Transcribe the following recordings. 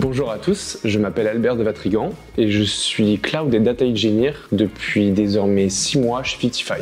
Bonjour à tous, je m'appelle Albert de Vatrigan et je suis Cloud et Data Engineer depuis désormais 6 mois chez 55.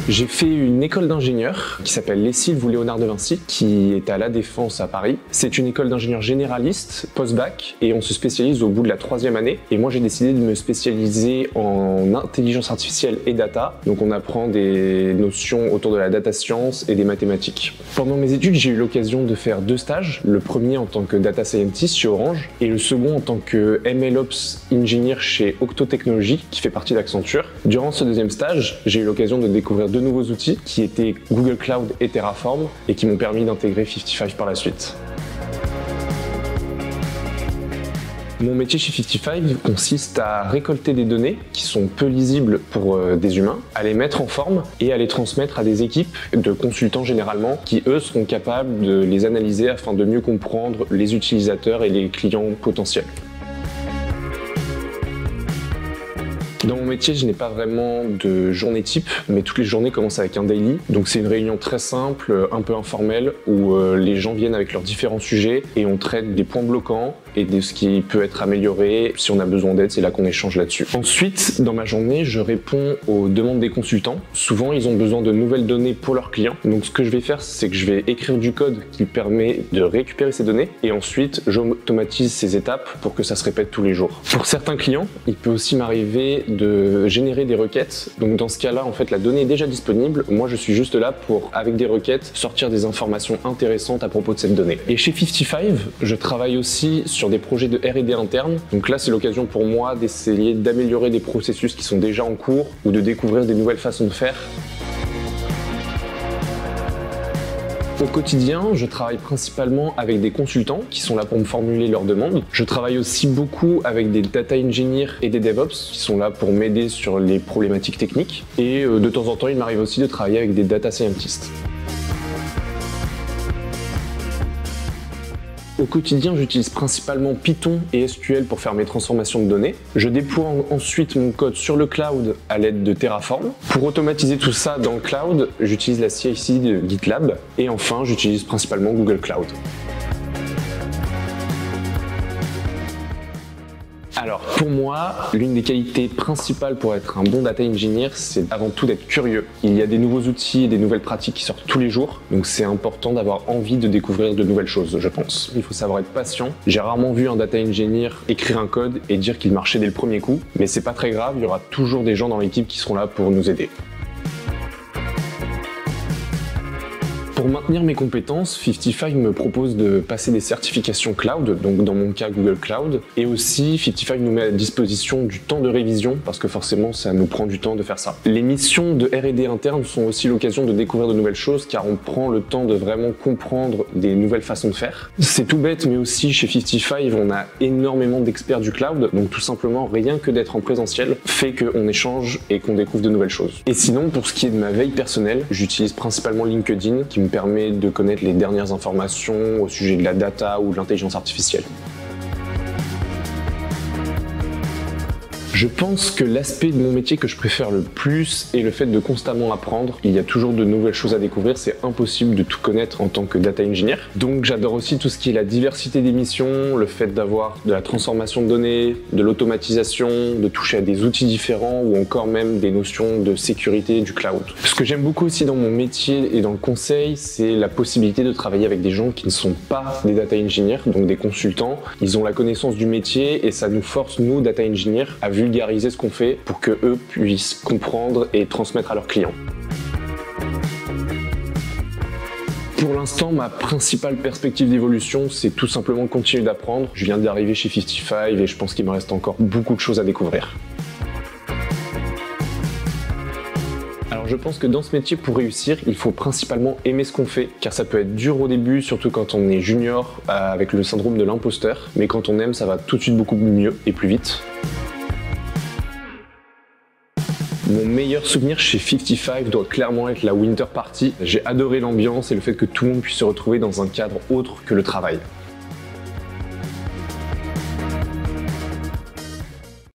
J'ai fait une école d'ingénieur qui s'appelle Les Sylves ou Léonard de Vinci, qui est à La Défense à Paris. C'est une école d'ingénieur généraliste, post-bac, et on se spécialise au bout de la 3e année. Et moi j'ai décidé de me spécialiser en intelligence artificielle et data. Donc on apprend des notions autour de la data science et des mathématiques. Pendant mes études, j'ai eu l'occasion de faire 2 stages. Le premier en tant que data scientist chez Orange et le second en tant que MLOps engineer chez Octo Technologies, qui fait partie d'Accenture. Durant ce 2e stage, j'ai eu l'occasion de découvrir 2 nouveaux outils qui étaient Google Cloud et Terraform et qui m'ont permis d'intégrer 55 par la suite. Mon métier chez 55 consiste à récolter des données qui sont peu lisibles pour des humains, à les mettre en forme et à les transmettre à des équipes de consultants généralement qui eux seront capables de les analyser afin de mieux comprendre les utilisateurs et les clients potentiels. Dans mon métier, je n'ai pas vraiment de journée type, mais toutes les journées commencent avec un daily. Donc c'est une réunion très simple, un peu informelle, où les gens viennent avec leurs différents sujets et on traite des points bloquants et de ce qui peut être amélioré. Si on a besoin d'aide, c'est là qu'on échange là-dessus. Ensuite, dans ma journée, je réponds aux demandes des consultants. Souvent, ils ont besoin de nouvelles données pour leurs clients. Donc ce que je vais faire, c'est que je vais écrire du code qui permet de récupérer ces données et ensuite, j'automatise ces étapes pour que ça se répète tous les jours. Pour certains clients, il peut aussi m'arriver de générer des requêtes. Donc dans ce cas-là, en fait, la donnée est déjà disponible. Moi, je suis juste là pour, avec des requêtes, sortir des informations intéressantes à propos de cette donnée. Et chez 55, je travaille aussi sur des projets de R&D interne. Donc là, c'est l'occasion pour moi d'essayer d'améliorer des processus qui sont déjà en cours ou de découvrir des nouvelles façons de faire. Au quotidien, je travaille principalement avec des consultants qui sont là pour me formuler leurs demandes. Je travaille aussi beaucoup avec des data engineers et des DevOps qui sont là pour m'aider sur les problématiques techniques. Et de temps en temps, il m'arrive aussi de travailler avec des data scientists. Au quotidien, j'utilise principalement Python et SQL pour faire mes transformations de données. Je déploie ensuite mon code sur le cloud à l'aide de Terraform. Pour automatiser tout ça dans le cloud, j'utilise la CI/CD de GitLab. Et enfin, j'utilise principalement Google Cloud. Alors pour moi, l'une des qualités principales pour être un bon data engineer, c'est avant tout d'être curieux. Il y a des nouveaux outils et des nouvelles pratiques qui sortent tous les jours, donc c'est important d'avoir envie de découvrir de nouvelles choses, je pense. Il faut savoir être patient. J'ai rarement vu un data engineer écrire un code et dire qu'il marchait dès le premier coup, mais c'est pas très grave, il y aura toujours des gens dans l'équipe qui seront là pour nous aider. Pour maintenir mes compétences, 55 me propose de passer des certifications cloud, donc dans mon cas Google Cloud, et aussi 55 nous met à disposition du temps de révision, parce que forcément ça nous prend du temps de faire ça. Les missions de R&D interne sont aussi l'occasion de découvrir de nouvelles choses, car on prend le temps de vraiment comprendre des nouvelles façons de faire. C'est tout bête, mais aussi chez 55 on a énormément d'experts du cloud, donc tout simplement rien que d'être en présentiel fait qu'on échange et qu'on découvre de nouvelles choses. Et sinon, pour ce qui est de ma veille personnelle, j'utilise principalement LinkedIn, qui me permet de connaître les dernières informations au sujet de la data ou de l'intelligence artificielle. Je pense que l'aspect de mon métier que je préfère le plus est le fait de constamment apprendre. Il y a toujours de nouvelles choses à découvrir, c'est impossible de tout connaître en tant que data engineer. Donc j'adore aussi tout ce qui est la diversité des missions, le fait d'avoir de la transformation de données, de l'automatisation, de toucher à des outils différents ou encore même des notions de sécurité du cloud. Ce que j'aime beaucoup aussi dans mon métier et dans le conseil, c'est la possibilité de travailler avec des gens qui ne sont pas des data engineers, donc des consultants. Ils ont la connaissance du métier et ça nous force, nous, data engineers, à vulgariser ce qu'on fait pour que eux puissent comprendre et transmettre à leurs clients. Pour l'instant, ma principale perspective d'évolution, c'est tout simplement continuer d'apprendre. Je viens d'arriver chez 55 et je pense qu'il me reste encore beaucoup de choses à découvrir. Alors je pense que dans ce métier, pour réussir, il faut principalement aimer ce qu'on fait, car ça peut être dur au début, surtout quand on est junior, avec le syndrome de l'imposteur, mais quand on aime, ça va tout de suite beaucoup mieux et plus vite. Mon meilleur souvenir chez 55 doit clairement être la Winter Party. J'ai adoré l'ambiance et le fait que tout le monde puisse se retrouver dans un cadre autre que le travail.